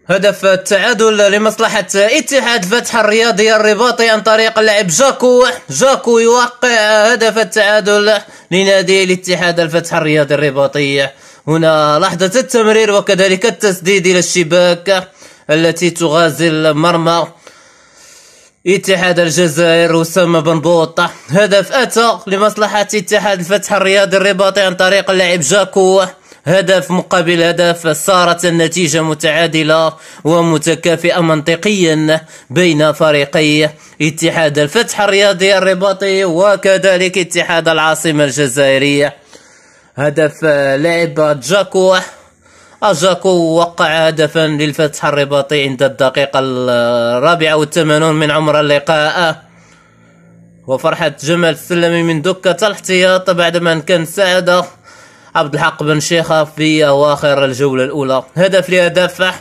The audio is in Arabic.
هدف التعادل لمصلحة اتحاد فتح الرياضي الرباطي عن طريق اللاعب جاكو يوقع هدف التعادل لنادي الاتحاد الفتح الرياضي الرباطي. هنا لحظة التمرير وكذلك التسديد إلى الشباك التي تغازل مرمى اتحاد الجزائر وسام بن بوطة. هدف أتى لمصلحة اتحاد الفتح الرياضي الرباطي عن طريق اللاعب جاكو، هدف مقابل هدف. صارت النتيجة متعادلة ومتكافئة منطقيا بين فريقي اتحاد الفتح الرياضي الرباطي وكذلك اتحاد العاصمة الجزائرية. هدف لاعب جاكو وقع هدفا للفتح الرباطي عند الدقيقة 84 من عمر اللقاء. وفرحة جمال السلمي من دكة الاحتياط بعدما أن كان ساعد عبد الحق بن شيخة في أواخر الجولة الأولى. هدف لهدف